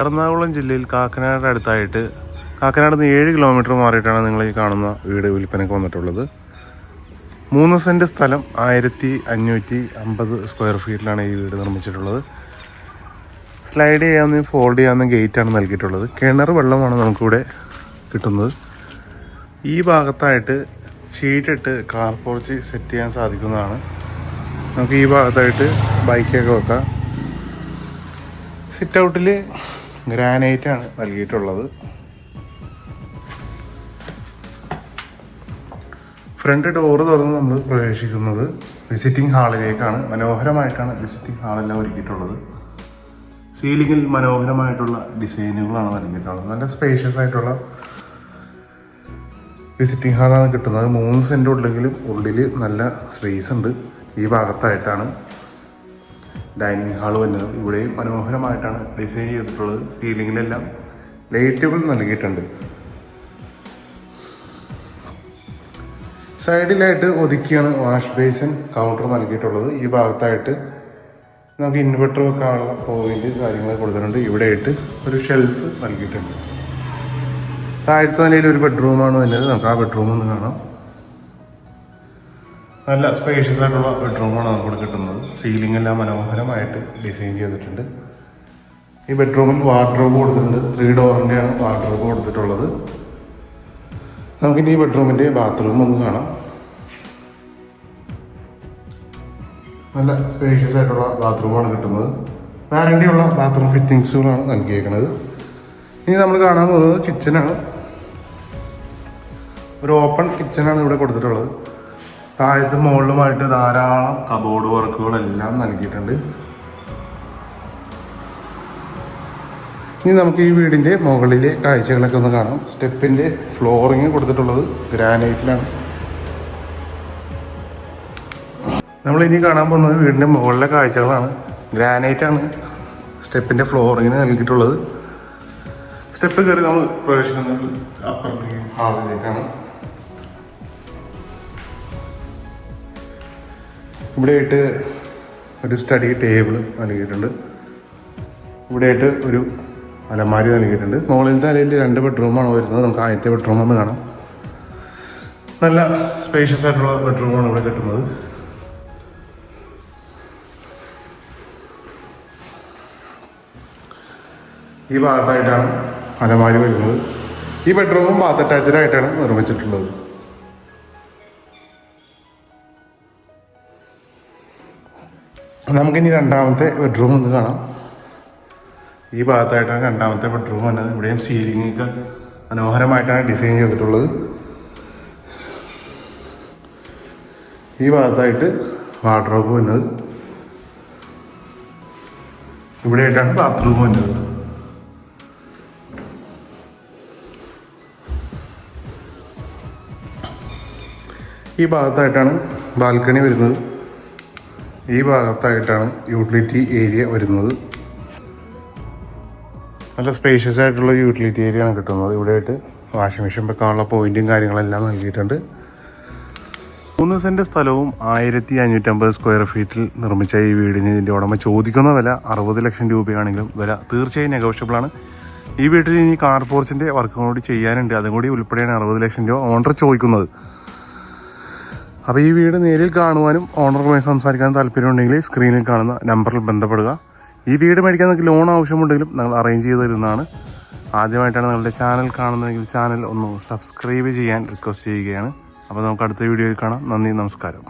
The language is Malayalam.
എറണാകുളം ജില്ലയിൽ കാക്കനാട് അടുത്തായിട്ട് കാക്കനാട് നിന്ന് 7 കിലോമീറ്റർ മാറിയിട്ടാണ് നിങ്ങൾ ഈ കാണുന്ന വീട് വിൽപ്പനയ്ക്ക് വന്നിട്ടുള്ളത്. 3 സെൻറ്റ് സ്ഥലം 1550 സ്ക്വയർ ഫീറ്റിലാണ് ഈ വീട് നിർമ്മിച്ചിട്ടുള്ളത്. സ്ലൈഡ് ചെയ്യാവുന്ന ഫോൾഡ് ചെയ്യാവുന്ന ഗേറ്റാണ് നൽകിയിട്ടുള്ളത്. കിണർ വെള്ളമാണ് നമുക്കിവിടെ കിട്ടുന്നത്. ഈ ഭാഗത്തായിട്ട് ഷീറ്റിട്ട് കാർ പോർച്ച് സെറ്റ് ചെയ്യാൻ സാധിക്കുന്നതാണ്. നമുക്ക് ഈ ഭാഗത്തായിട്ട് ബൈക്കൊക്കെ വെക്കാം. സിറ്റ് ഔട്ടിൽ ഗ്രാനൈറ്റാണ് നൽകിയിട്ടുള്ളത്. ഫ്രണ്ട് ഡോറ് തുറന്ന് നമ്മൾ പ്രവേശിക്കുന്നത് വിസിറ്റിംഗ് ഹാളിലേക്കാണ്. മനോഹരമായിട്ടാണ് വിസിറ്റിംഗ് ഹാളെല്ലാം ഒരുക്കിയിട്ടുള്ളത്. സീലിങ്ങിൽ മനോഹരമായിട്ടുള്ള ഡിസൈനുകളാണ് നൽകിയിട്ടുള്ളത്. നല്ല സ്പേഷ്യസ് ആയിട്ടുള്ള വിസിറ്റിംഗ് ഹാളാണ് കിട്ടുന്നത്. 3 സെൻറ്റ് ഉണ്ടെങ്കിലും ഉള്ളിൽ നല്ല സ്പേസ് ഉണ്ട്. ഈ ഭാഗത്തായിട്ടാണ് ഡൈനിങ് ഹാൾ വരുന്നത്. ഇവിടെയും മനോഹരമായിട്ടാണ് ഡിസൈൻ ചെയ്തിട്ടുള്ളത്. സീലിങ്ങിലെല്ലാം ലൈറ്റുകൾ നൽകിയിട്ടുണ്ട്. സൈഡിലായിട്ട് ഒതുക്കിയാണ് വാഷ് ബേസിൻ കൗണ്ടർ നൽകിയിട്ടുള്ളത്. ഈ ഭാഗത്തായിട്ട് നമുക്ക് ഇൻവെർട്ടർ വെക്കാനുള്ള പോയിന്റ് കാര്യങ്ങൾ കൊടുത്തിട്ടുണ്ട്. ഇവിടെയായിട്ട് ഒരു ഷെൽഫ് നൽകിയിട്ടുണ്ട്. താഴത്തെ നിലയിൽ ഒരു ബെഡ്റൂമാണ് വരുന്നത്. നമുക്ക് ആ ബെഡ്റൂം ഒന്ന് കാണാം. നല്ല സ്പേഷ്യസ് ആയിട്ടുള്ള ബെഡ്റൂമാണ് നമുക്കിവിടെ കിട്ടുന്നത്. സീലിംഗ് എല്ലാം മനോഹരമായിട്ട് ഡിസൈൻ ചെയ്തിട്ടുണ്ട്. ഈ ബെഡ്റൂമിൽ വാർഡ്രോബ് കൊടുത്തിട്ടുണ്ട്. 3 ഡോറിൻ്റെയാണ് വാർഡ്രോബ് കൊടുത്തിട്ടുള്ളത്. നമുക്കിനി ഈ ബെഡ്റൂമിൻ്റെ ബാത്റൂം ഒന്ന് കാണാം. നല്ല സ്പേഷ്യസ് ആയിട്ടുള്ള ബാത്റൂമാണ് കിട്ടുന്നത്. വാറണ്ടിയുള്ള ബാത്റൂം ഫിറ്റിങ്സുകളാണ് നൽകിയേക്കുന്നത്. ഇനി നമ്മൾ കാണാൻ പോകുന്നത് കിച്ചനാണ്. ഒരു ഓപ്പൺ കിച്ചനാണ് ഇവിടെ കൊടുത്തിട്ടുള്ളത്. താഴത്തെ മുകളിലുമായിട്ട് ധാരാളം കബോർഡ് വർക്കുകളെല്ലാം നൽകിയിട്ടുണ്ട്. ഇനി നമുക്ക് ഈ വീടിൻ്റെ മുകളിലെ കാഴ്ചകളൊക്കെ ഒന്ന് കാണാം. സ്റ്റെപ്പിൻ്റെ ഫ്ലോറിങ് കൊടുത്തിട്ടുള്ളത് ഗ്രാനൈറ്റിലാണ്. നമ്മളിനി കാണാൻ പോകുന്നത് വീടിൻ്റെ മുകളിലെ കാഴ്ചകളാണ്. ഗ്രാനൈറ്റാണ് സ്റ്റെപ്പിൻ്റെ ഫ്ലോറിങ്ങിന് നൽകിയിട്ടുള്ളത്. സ്റ്റെപ്പ് കയറി നമ്മൾ പ്രവേശിക്കുന്നത് അപ്പർ ഹാളിലേക്കാണ്. ഇവിടെയായിട്ട് ഒരു സ്റ്റഡി ടേബിൾ നൽകിയിട്ടുണ്ട്. ഇവിടെയായിട്ട് ഒരു അലമാരി നൽകിയിട്ടുണ്ട്. മുകളിലത്തെ നിലയിൽ 2 ബെഡ്റൂമാണ് വരുന്നത്. നമുക്ക് ആദ്യത്തെ ബെഡ്റൂം ഒന്ന് കാണാം. നല്ല സ്പേഷ്യസ് ആയിട്ടുള്ള ബെഡ്റൂമാണ് ഇവിടെ കിട്ടുന്നത്. ഈ ഭാഗത്തായിട്ടാണ് അലമാരി വരുന്നത്. ഈ ബെഡ്റൂമും ബാത്ത് അറ്റാച്ച്ഡ് ആയിട്ടാണ് നിർമ്മിച്ചിട്ടുള്ളത്. നമുക്കിനി രണ്ടാമത്തെ ബെഡ്റൂം ഒന്ന് കാണാം. ഈ ഭാഗത്തായിട്ടാണ് രണ്ടാമത്തെ ബെഡ്റൂം വന്നത്. ഇവിടെയും സീലിംഗൊക്കെ മനോഹരമായിട്ടാണ് ഡിസൈൻ ചെയ്തിട്ടുള്ളത്. ഈ ഭാഗത്തായിട്ട് വാർഡ്രോബ് വന്നത്. ഇവിടെയായിട്ടാണ് ബാത്റൂം വന്നത്. ഈ ഭാഗത്തായിട്ടാണ് ബാൽക്കണി വരുന്നത്. ഈ ഭാഗത്തായിട്ടാണ് യൂട്ടിലിറ്റി ഏരിയ വരുന്നത്. നല്ല സ്പേഷ്യസ് ആയിട്ടുള്ള യൂട്ടിലിറ്റി ഏരിയ ആണ് കിട്ടുന്നത്. ഇവിടെയായിട്ട് വാഷിംഗ് മെഷീൻ വെക്കാനുള്ള പോയിന്റും കാര്യങ്ങളെല്ലാം നൽകിയിട്ടുണ്ട്. 3 സെൻറ്റ് സ്ഥലവും 1550 സ്ക്വയർ ഫീറ്റിൽ നിർമ്മിച്ച ഈ വീടിന് ഇതിൻ്റെ ഉടമ ചോദിക്കുന്ന വില 60 ലക്ഷം രൂപയാണെങ്കിലും വില തീർച്ചയായും നെഗോഷ്യബിളാണ്. ഈ വീട്ടിൽ ഇനി കാർ പോർച്ചിൻ്റെ വർക്കും കൂടി ചെയ്യാനുണ്ട്. അതും കൂടി ഉൾപ്പെടെയാണ് 60 ലക്ഷം രൂപ ഓണർ ചോദിക്കുന്നത്. അപ്പോൾ ഈ വീട് നേരിൽ കാണുവാനും ഓണറുമായി സംസാരിക്കാനും താല്പര്യമുണ്ടെങ്കിൽ സ്ക്രീനിൽ കാണുന്ന നമ്പറിൽ ബന്ധപ്പെടുക. ഈ വീട് മേടിക്കാൻ നിങ്ങൾക്ക് ലോൺ ആവശ്യമുണ്ടെങ്കിലും ഞങ്ങൾ അറേഞ്ച് ചെയ്ത് തരുന്നതാണ്. ആദ്യമായിട്ടാണ് നിങ്ങളുടെ ചാനൽ കാണുന്നതെങ്കിൽ ചാനൽ ഒന്ന് സബ്സ്ക്രൈബ് ചെയ്യാൻ റിക്വസ്റ്റ് ചെയ്യുകയാണ്. അപ്പോൾ നമുക്ക് അടുത്ത വീഡിയോയിൽ കാണാം. നന്ദി, നമസ്കാരം.